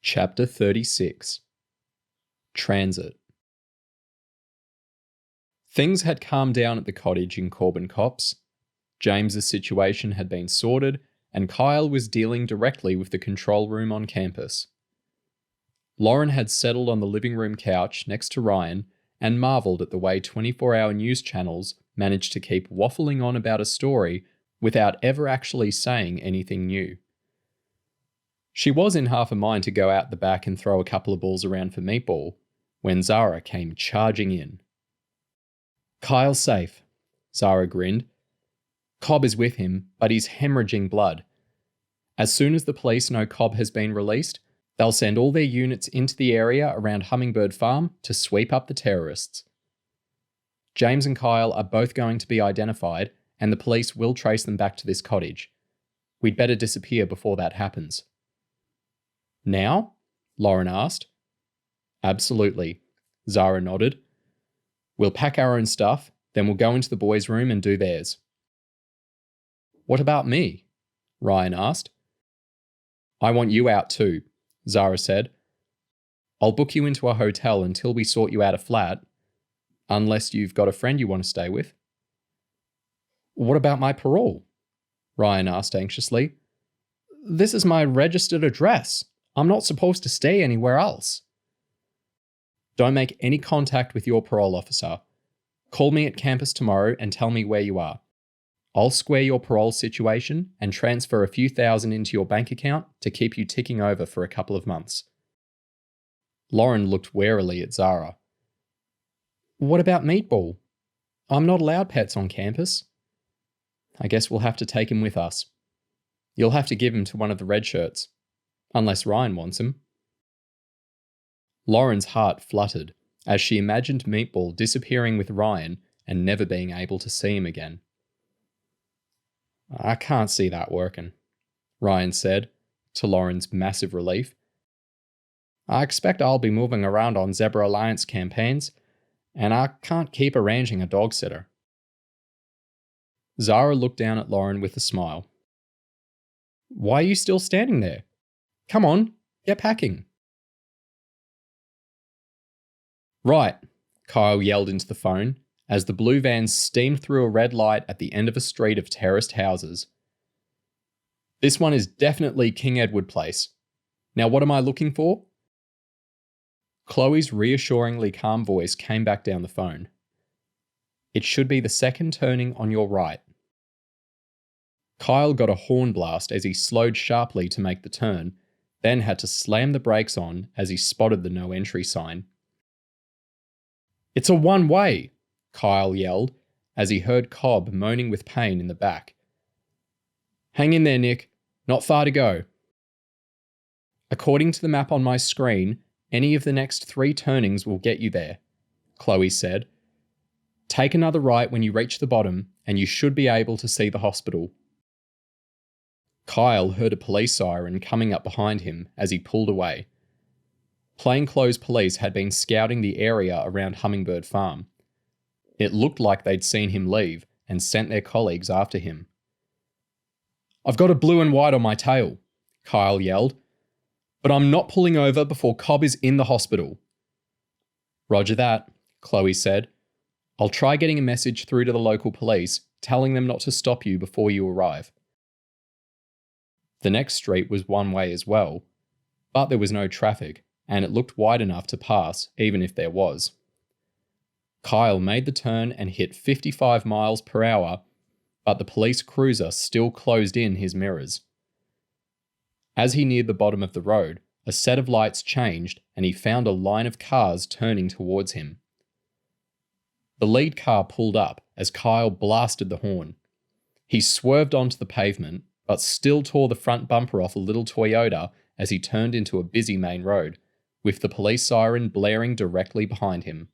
Chapter 36. Transit. Things had calmed down at the cottage in Corbin Copse. James's situation had been sorted, and Kyle was dealing directly with the control room on campus. Lauren had settled on the living room couch next to Ryan and marvelled at the way 24-hour news channels managed to keep waffling on about a story without ever actually saying anything new. She was in half a mind to go out the back and throw a couple of balls around for Meatball, when Zara came charging in. "Kyle's safe," Zara grinned. "Cobb is with him, but he's hemorrhaging blood. As soon as the police know Cobb has been released, they'll send all their units into the area around Hummingbird Farm to sweep up the terrorists. James and Kyle are both going to be identified, and the police will trace them back to this cottage. We'd better disappear before that happens." "Now?" Lauren asked. "Absolutely," Zara nodded. "We'll pack our own stuff, then we'll go into the boys' room and do theirs." "What about me?" Ryan asked. "I want you out too," Zara said. "I'll book you into a hotel until we sort you out a flat. Unless you've got a friend you want to stay with." "What about my parole?" Ryan asked anxiously. "This is my registered address. I'm not supposed to stay anywhere else." "Don't make any contact with your parole officer. Call me at campus tomorrow and tell me where you are. I'll square your parole situation and transfer a few thousand into your bank account to keep you ticking over for a couple of months." Lauren looked warily at Zara. "What about Meatball? I'm not allowed pets on campus." "I guess we'll have to take him with us. You'll have to give him to one of the red shirts. Unless Ryan wants him." Lauren's heart fluttered as she imagined Meatball disappearing with Ryan and never being able to see him again. "I can't see that working," Ryan said, to Lauren's massive relief. "I expect I'll be moving around on Zebra Alliance campaigns, and I can't keep arranging a dog sitter." Zara looked down at Lauren with a smile. "Why are you still standing there? Come on, get packing." "Right," Kyle yelled into the phone as the blue van steamed through a red light at the end of a street of terraced houses. "This one is definitely King Edward Place. Now what am I looking for?" Chloe's reassuringly calm voice came back down the phone. "It should be the second turning on your right." Kyle got a horn blast as he slowed sharply to make the turn, then had to slam the brakes on as he spotted the no entry sign. "It's a one-way!" Kyle yelled as he heard Cobb moaning with pain in the back. "Hang in there, Nick. Not far to go." "According to the map on my screen, any of the next 3 turnings will get you there," Chloe said. "Take another right when you reach the bottom, and you should be able to see the hospital." Kyle heard a police siren coming up behind him as he pulled away. Plainclothes police had been scouting the area around Hummingbird Farm. It looked like they'd seen him leave and sent their colleagues after him. "I've got a blue and white on my tail," Kyle yelled. "But I'm not pulling over before Cobb is in the hospital." "Roger that," Chloe said. "I'll try getting a message through to the local police, telling them not to stop you before you arrive." The next street was one way as well, but there was no traffic, and it looked wide enough to pass even if there was. Kyle made the turn and hit 55 miles per hour, but the police cruiser still closed in his mirrors. As he neared the bottom of the road, a set of lights changed and he found a line of cars turning towards him. The lead car pulled up as Kyle blasted the horn. He swerved onto the pavement, but still tore the front bumper off a little Toyota as he turned into a busy main road, with the police siren blaring directly behind him.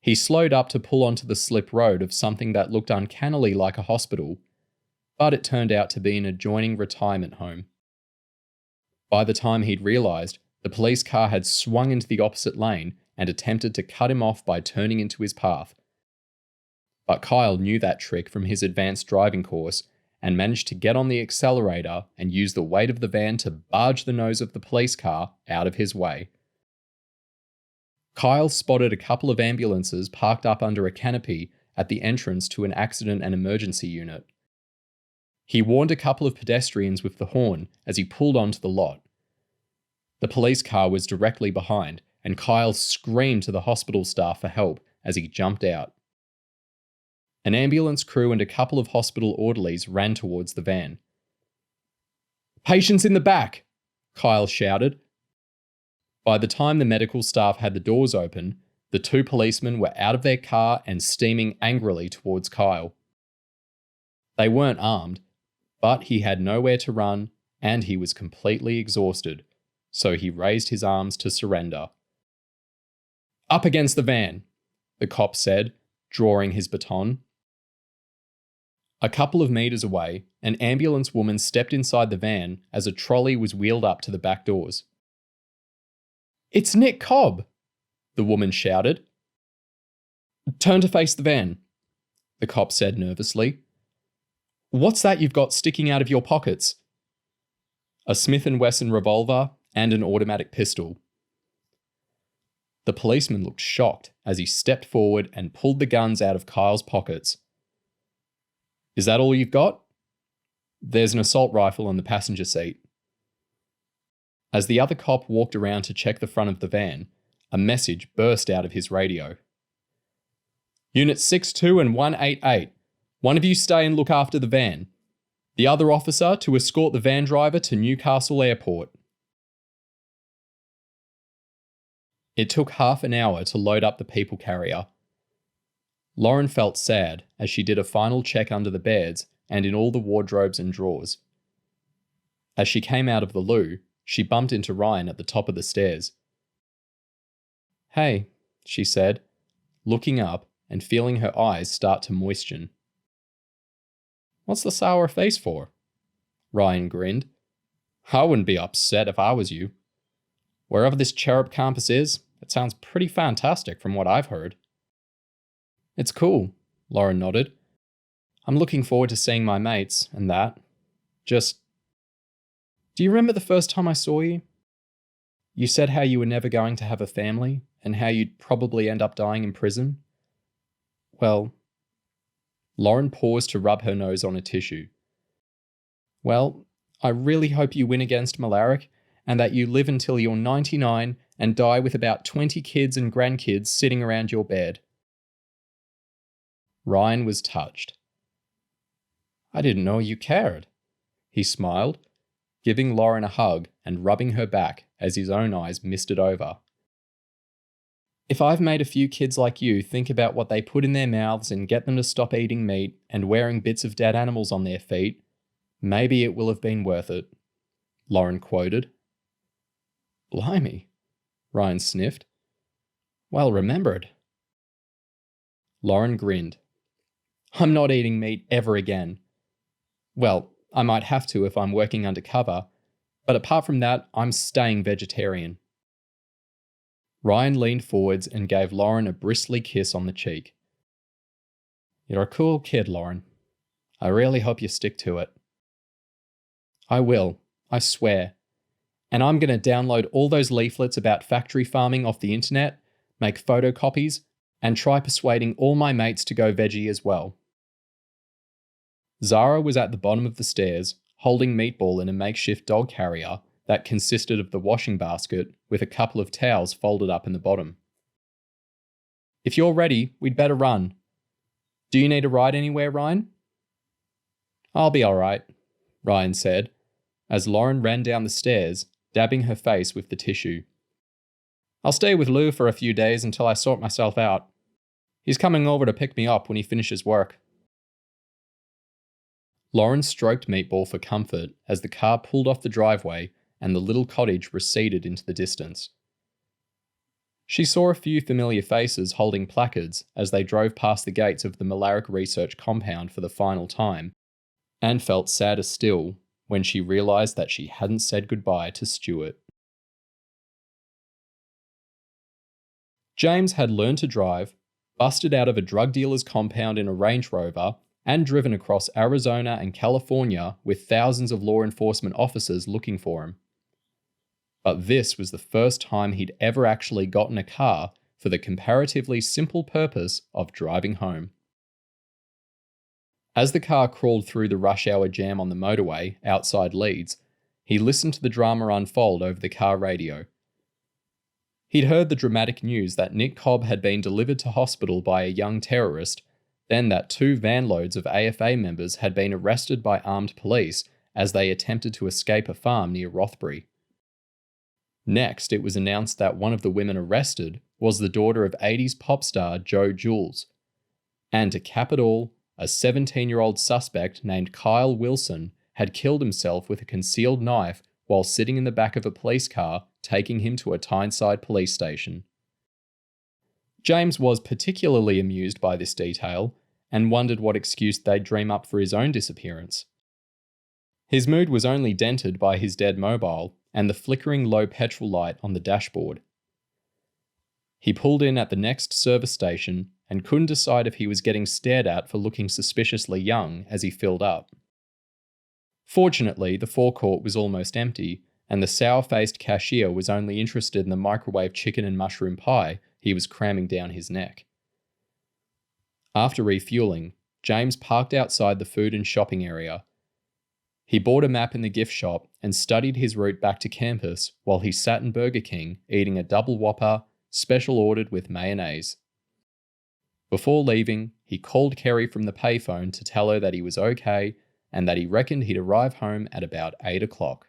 He slowed up to pull onto the slip road of something that looked uncannily like a hospital, but it turned out to be an adjoining retirement home. By the time he'd realised, the police car had swung into the opposite lane and attempted to cut him off by turning into his path. But Kyle knew that trick from his advanced driving course, and managed to get on the accelerator and use the weight of the van to barge the nose of the police car out of his way. Kyle spotted a couple of ambulances parked up under a canopy at the entrance to an accident and emergency unit. He warned a couple of pedestrians with the horn as he pulled onto the lot. The police car was directly behind, and Kyle screamed to the hospital staff for help as he jumped out. An ambulance crew and a couple of hospital orderlies ran towards the van. "Patients in the back!" Kyle shouted. By the time the medical staff had the doors open, the two policemen were out of their car and steaming angrily towards Kyle. They weren't armed, but he had nowhere to run and he was completely exhausted, so he raised his arms to surrender. "Up against the van," the cop said, drawing his baton. A couple of meters away, an ambulance woman stepped inside the van as a trolley was wheeled up to the back doors. "It's Nick Cobb!" the woman shouted. "Turn to face the van," the cop said nervously. "What's that you've got sticking out of your pockets?" "A Smith & Wesson revolver and an automatic pistol." The policeman looked shocked as he stepped forward and pulled the guns out of Kyle's pockets. "Is that all you've got?" "There's an assault rifle on the passenger seat." As the other cop walked around to check the front of the van, a message burst out of his radio. "Unit 62 and 188. One of you stay and look after the van. The other officer to escort the van driver to Newcastle Airport." It took half an hour to load up the people carrier. Lauren felt sad as she did a final check under the beds and in all the wardrobes and drawers. As she came out of the loo, she bumped into Ryan at the top of the stairs. "Hey," she said, looking up and feeling her eyes start to moisten. "What's the sour face for?" Ryan grinned. "I wouldn't be upset if I was you. Wherever this Cherub campus is, it sounds pretty fantastic from what I've heard." "It's cool," Lauren nodded. "I'm looking forward to seeing my mates and that. Just, do you remember the first time I saw you? You said how you were never going to have a family and how you'd probably end up dying in prison? Well," Lauren paused to rub her nose on a tissue. "Well, I really hope you win against Malaric and that you live until you're 99 and die with about 20 kids and grandkids sitting around your bed." Ryan was touched. "I didn't know you cared." He smiled, giving Lauren a hug and rubbing her back as his own eyes misted over. "If I've made a few kids like you think about what they put in their mouths and get them to stop eating meat and wearing bits of dead animals on their feet, maybe it will have been worth it," Lauren quoted. "Blimey," Ryan sniffed. "Well remembered." Lauren grinned. "I'm not eating meat ever again. Well, I might have to if I'm working undercover, but apart from that, I'm staying vegetarian." Ryan leaned forwards and gave Lauren a bristly kiss on the cheek. "You're a cool kid, Lauren. I really hope you stick to it." "I will, I swear. And I'm going to download all those leaflets about factory farming off the internet, make photocopies, and try persuading all my mates to go veggie as well." Zara was at the bottom of the stairs, holding Meatball in a makeshift dog carrier that consisted of the washing basket with a couple of towels folded up in the bottom. "If you're ready, we'd better run. Do you need a ride anywhere, Ryan?" "I'll be all right," Ryan said, as Lauren ran down the stairs, dabbing her face with the tissue. "I'll stay with Lou for a few days until I sort myself out. He's coming over to pick me up when he finishes work." Lauren stroked Meatball for comfort as the car pulled off the driveway and the little cottage receded into the distance. She saw a few familiar faces holding placards as they drove past the gates of the Malaric Research Compound for the final time, and felt sadder still when she realised that she hadn't said goodbye to Stuart. James had learned to drive, busted out of a drug dealer's compound in a Range Rover, and driven across Arizona and California with thousands of law enforcement officers looking for him. But this was the first time he'd ever actually gotten a car for the comparatively simple purpose of driving home. As the car crawled through the rush hour jam on the motorway outside Leeds, he listened to the drama unfold over the car radio. He'd heard the dramatic news that Nick Cobb had been delivered to hospital by a young terrorist, then that 2 van loads of AFA members had been arrested by armed police as they attempted to escape a farm near Rothbury. Next, it was announced that one of the women arrested was the daughter of 80s pop star Joe Jules. And to cap it all, a 17-year-old suspect named Kyle Wilson had killed himself with a concealed knife while sitting in the back of a police car, taking him to a Tyneside police station. James was particularly amused by this detail and wondered what excuse they'd dream up for his own disappearance. His mood was only dented by his dead mobile and the flickering low petrol light on the dashboard. He pulled in at the next service station and couldn't decide if he was getting stared at for looking suspiciously young as he filled up. Fortunately, the forecourt was almost empty, and the sour-faced cashier was only interested in the microwave chicken and mushroom pie he was cramming down his neck. After refueling, James parked outside the food and shopping area. He bought a map in the gift shop and studied his route back to campus while he sat in Burger King eating a double Whopper, special ordered with mayonnaise. Before leaving, he called Kerry from the payphone to tell her that he was okay and that he reckoned he'd arrive home at about 8 o'clock.